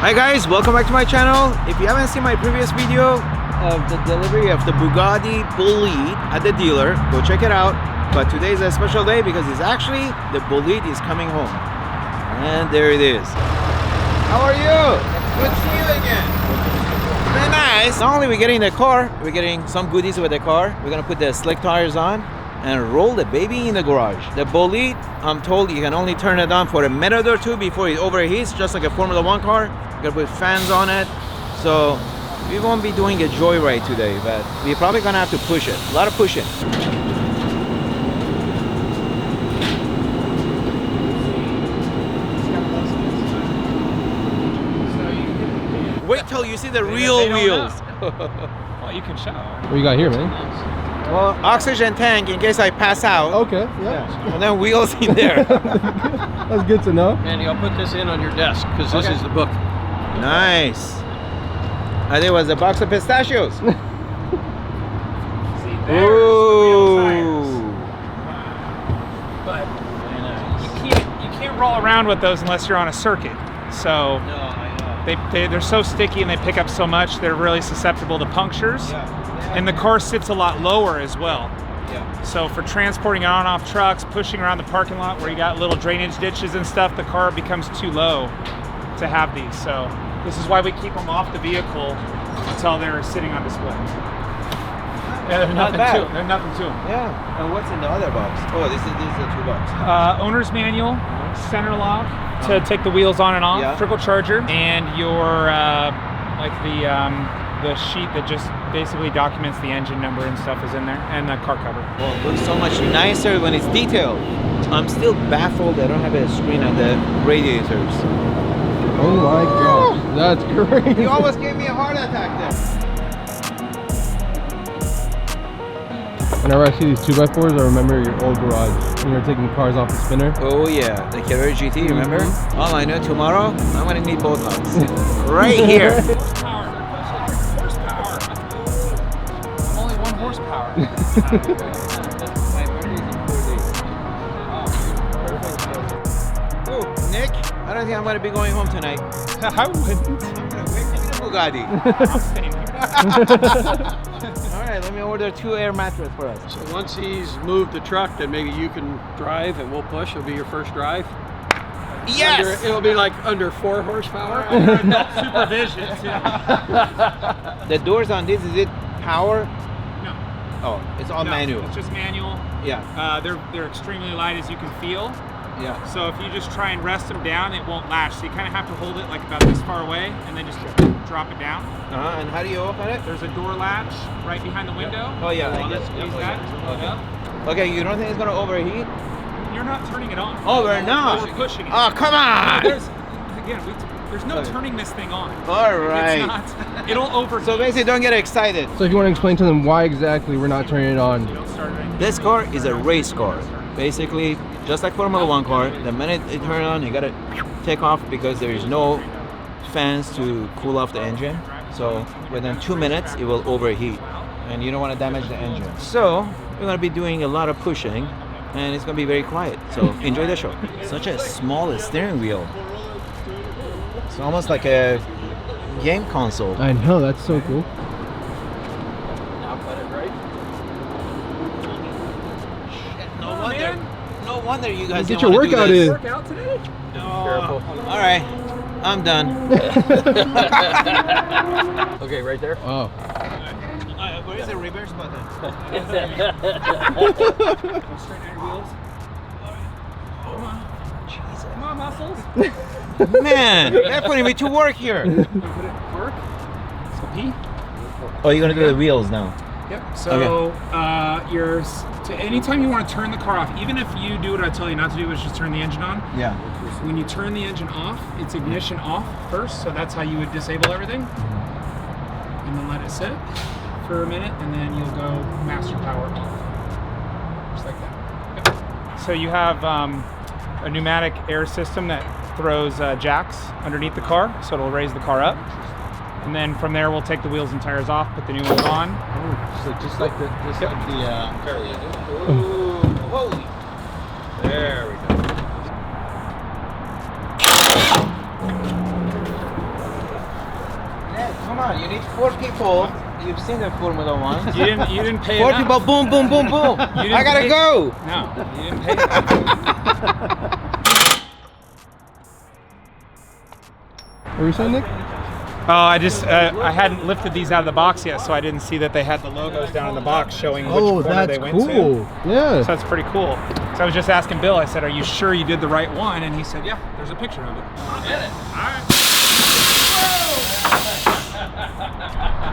Hi guys, welcome back to my channel. If you haven't seen my previous video of the delivery of the Bugatti Bolide at the dealer, go check it out. But today is a special day because it's actually the Bolide is coming home. And there it is. How are you? Good to see you again. Very nice. Not only are we getting the car, we're getting some goodies with the car. We're gonna put the slick tires on and roll the baby in the garage. The Bolide, I'm told you can only turn it on for a minute or two before it overheats, just like a Formula 1 car. You gotta put fans on it. So we won't be doing a joyride today, but we're probably gonna have to push it. A lot of pushing. Wait till you see the real wheels. Well, you can show. What you got here, man? Well, oxygen tank in case I pass out. Okay, yeah. And then wheels in there. That's good to know. Manny, I'll put this in on your desk because this is the book. Nice. I think it was a box of pistachios. See, Ooh. But you can't roll around with those unless you're on a circuit. So they're so sticky and they pick up so much. They're really susceptible to punctures. And the car sits a lot lower as well. So for transporting on and off trucks, pushing around the parking lot where you got little drainage ditches and stuff, the car becomes too low to have these. So this is why we keep them off the vehicle until they're sitting on display. Yeah, they're nothing to them. They're nothing to them. Yeah. And what's in the other box? Oh, this is the two box. Owner's manual, center lock to take the wheels on and off, turbocharger, and your the sheet that just basically documents the engine number and stuff is in there, and the car cover. Well, it looks so much nicer when it's detailed. I'm still baffled I don't have a screen on the radiators. Oh my god, that's great. You almost gave me a heart attack there. Whenever I see these 2x4s, I remember your old garage when you were taking cars off the spinner. Oh yeah, the Carrera GT, remember? All I know, tomorrow, I'm gonna need both hubs. Right here. Horsepower. I'm only 1 horsepower. Oh, Nick, I don't think I'm gonna be going home tonight. I wouldn't. I'm gonna wait for the Bugatti. I'm staying here. Alright, let me order 2 air mattress for us. So once he's moved the truck, then maybe you can drive and we'll push. It'll be your first drive. Yes! It'll be like under 4 horsepower. Supervision too. The doors on this, is it power? No. Oh, it's all manual. It's just manual. Yeah. They're extremely light, as you can feel. Yeah. So if you just try and rest them down, it won't latch. So you kind of have to hold it like about this far away and then just drop it down. And how do you open it? There's a door latch right behind the window. Oh yeah, like this. Squeeze that. Pull it up. Okay, you don't think it's gonna overheat? You're not turning it on. Oh, we're not. You're pushing it. Oh, come on! There's no turning this thing on. All right. It's not. It'll overheat. So basically, don't get excited. So if you want to explain to them why exactly we're not turning it on. You don't start it. This car is a race car. Basically, just like Formula 1 car, the minute it turns on, you gotta take off because there is no fans to cool off the engine. So within 2 minutes, it will overheat, and you don't want to damage the engine. So we're gonna be doing a lot of pushing, and it's gonna be very quiet. So enjoy the show. Such a small steering wheel. It's almost like a game console. I know, that's so cool. No wonder you guys Get didn't your wanna do workout this. in. Work out today? Careful. All right, I'm done. Okay, right there. Oh. Where is the reverse button? Straighten out your wheels. Come on. Jesus. Come on, muscles. Man, they're putting me to work here. Put it to work. So P. Oh, you're gonna do the wheels now. Yep. So anytime you want to turn the car off, even if you do what I tell you not to do, which is just turn the engine on. Yeah. When you turn the engine off, it's ignition off first. So that's how you would disable everything. And then let it sit for a minute, and then you'll go master power off, just like that. Yep. So you have a pneumatic air system that throws jacks underneath the car, so it'll raise the car up. And then from there, we'll take the wheels and tires off, put the new ones on. Oh, so just like the Carrera. Ooh, holy. There we go. come on, you need 4 people. You've seen the Formula One. You didn't pay 4 enough. people, boom, boom, boom, boom. You I gotta pay- go. No, you didn't pay enough. What were you saying, Nick? Oh, I hadn't lifted these out of the box yet, so I didn't see that they had the logos down in the box showing which corner they went to. Yeah. So that's pretty cool. So I was just asking Bill, I said, are you sure you did the right one? And he said, yeah, there's a picture of it. I did it. All right.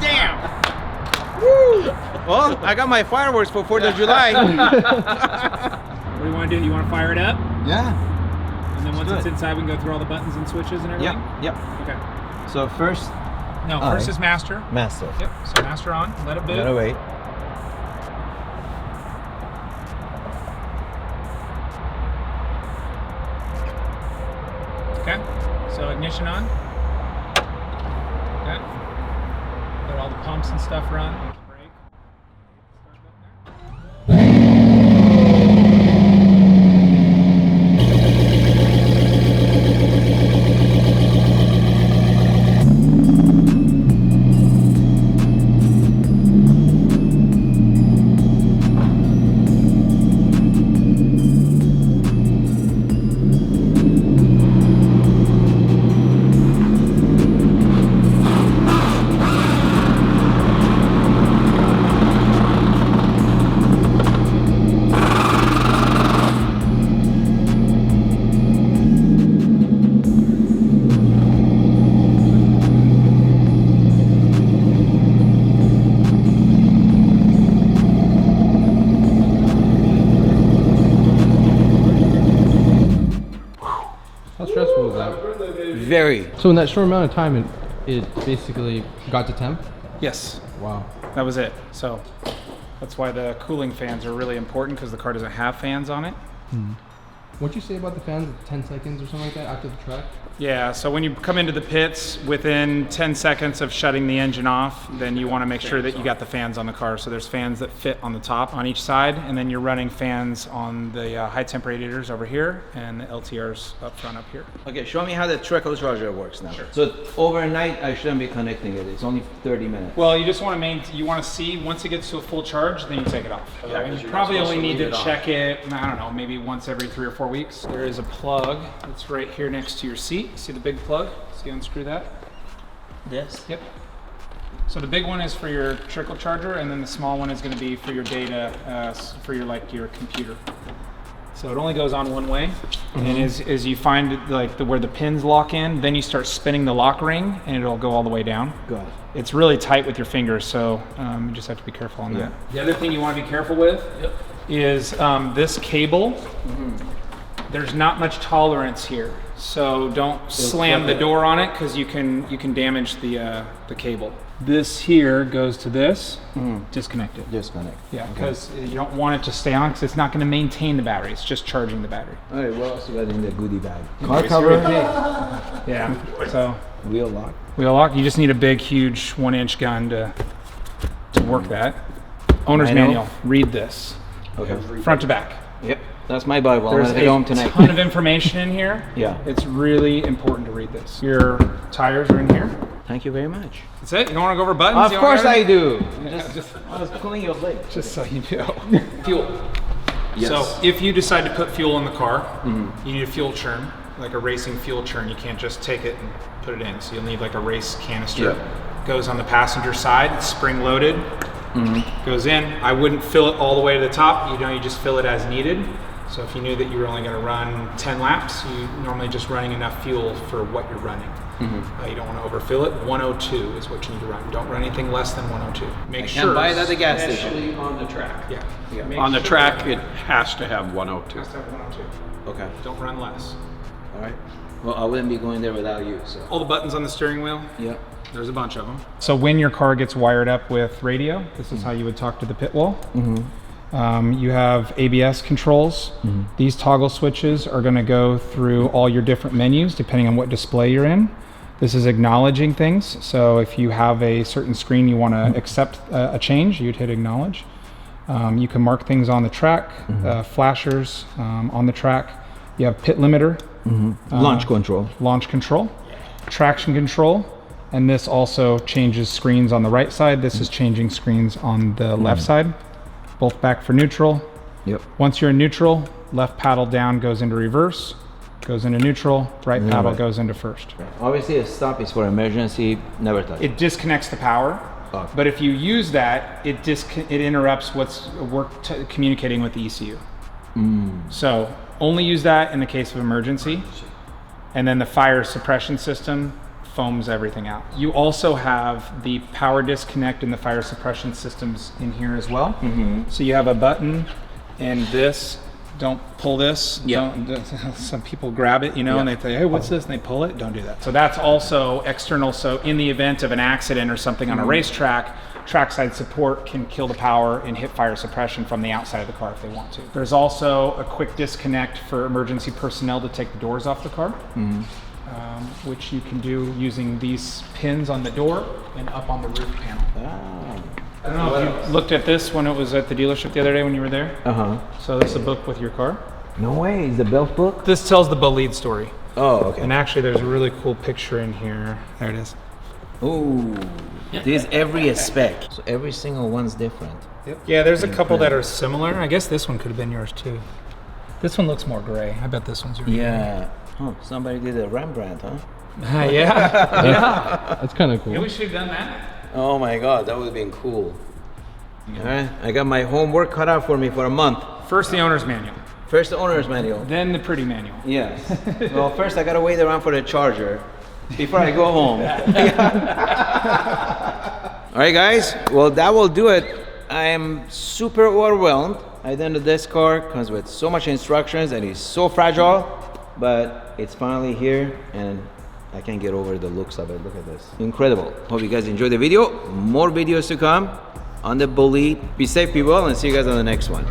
Damn. Woo. Well, I got my fireworks for 4th of July. What do you want to do? You want to fire it up? Yeah. And then once Let's it's do it. inside, we can go through all the buttons and switches and everything? Yep. Okay. So first, No, first is master. master. Yep, so master on, let it boot. Gotta wait. Okay, so ignition on. Okay. Let all the pumps and stuff run. Brake. Start button there. How stressful was that? Very. So in that short amount of time, it basically got to temp? Yes, Wow. that was it. So that's why the cooling fans are really important, because the car doesn't have fans on it. What'd you say about the fans? 10 seconds or something like that after the track? Yeah, so when you come into the pits, within 10 seconds of shutting the engine off, then you want to make sure that you got the fans on the car. So there's fans that fit on the top on each side, and then you're running fans on the high temp radiators over here and the LTRs up front up here. Okay, show me how the trickle charger works now. So overnight, I shouldn't be connecting it. It's only 30 minutes. Well, you just want to you want to see once it gets to a full charge, then you take it off. Yeah, And 'cause you you're probably not only supposed need to to leave it check it, I don't know, maybe once every 3 or 4 weeks. There is a plug that's right here next to your seat. See the big plug? See, unscrew that. Yes. Yep. So the big one is for your trickle charger, and then the small one is going to be for your data, for your your computer. So it only goes on one way, and as you find where the pins lock in, then you start spinning the lock ring, and it'll go all the way down. Got it. It's really tight with your fingers, so you just have to be careful on that. The other thing you want to be careful with is this cable. There's not much tolerance here, so don't slam the door on it, because you can damage the cable. This here goes to this. Disconnect it. Disconnect. Yeah, because you don't want it to stay on, because it's not going to maintain the battery. It's just charging the battery. All right, what else you got in the goodie bag? Car cover. Yeah. So Wheel lock. wheel lock. You just need a big, huge 1-inch gun to work that. Owner's manual. Read this. Okay. Front to back. Yep. That's my Bible. I'm There's gonna take it home a tonight. ton of information in here. Yeah. It's really important to read this. Your tires are in here. Thank you very much. That's it? You don't want to go over buttons? Of You don't course wanna- I do. I was pulling your leg. Just so you know. Fuel. Yes. So if you decide to put fuel in the car, you need a fuel churn, like a racing fuel churn. You can't just take it and put it in. So you'll need like a race canister. Goes on the passenger side. It's spring loaded. Goes in. I wouldn't fill it all the way to the top. You just fill it as needed. So if you knew that you were only going to run 10 laps, you normally just running enough fuel for what you're running. You don't want to overfill it. 102 is what you need to run. Don't run anything less than 102. Make sure. Can't buy it at the gas station. Especially on the track. Yeah. On the track, it has to have 102. Just have 102. Okay. Don't run less. All right. Well, I wouldn't be going there without you. So. All the buttons on the steering wheel. Yeah. There's a bunch of them. So when your car gets wired up with radio, this is how you would talk to the pit wall. You have ABS controls. These toggle switches are going to go through all your different menus depending on what display you're in. This is acknowledging things. So if you have a certain screen you want to accept a change, you'd hit acknowledge. You can mark things on the track, flashers on the track. You have pit limiter. Launch control. Launch control, traction control, And this also changes screens on the right side. This is changing screens on the left side. Both back for neutral. Yep. Once you're in neutral, left paddle down goes into reverse, goes into neutral, right paddle goes into first. Obviously, a stop is for emergency, never touch. It disconnects the power, Okay. but if you use that, it interrupts what's communicating with the ECU. So only use that in the case of emergency, and then the fire suppression system foams everything out. You also have the power disconnect and the fire suppression systems in here as well. So you have a button, and this, don't pull this. Yeah. Some people grab it, you know, and they say, hey, what's this? And they pull it. Don't do that. So that's also external. So in the event of an accident or something on a racetrack, trackside support can kill the power and hit fire suppression from the outside of the car if they want to. There's also a quick disconnect for emergency personnel to take the doors off the car, which you can do using these pins on the door and up on the roof panel. I don't know if you looked at this when it was at the dealership the other day when you were there. So this is a book with your car. No way, is the belt book? This tells the Bolide story. Oh, okay. And actually there's a really cool picture in here. There it is. Ooh, there's every spec. So every single one's different. Yeah, there's a couple that are similar. I guess this one could have been yours too. This one looks more gray. I bet this one's yours. Yeah. Oh, somebody did a Rembrandt, huh? Yeah. That's kind of cool. Yeah, we should have done that. Oh my God, that would have been cool. All right, I got my homework cut out for me for a month. First the owner's manual, First the owner's manual. then the pretty manual. Yes. Well, first I gotta wait around for the charger before I go home. All right, guys. Well, that will do it. I am super overwhelmed. I think this car comes with so much instructions and it's so fragile, but it's finally here and I can't get over the looks of it. Look at this. Incredible. Hope you guys enjoyed the video. More videos to come on the Bolide. Be safe, people, and see you guys on the next one.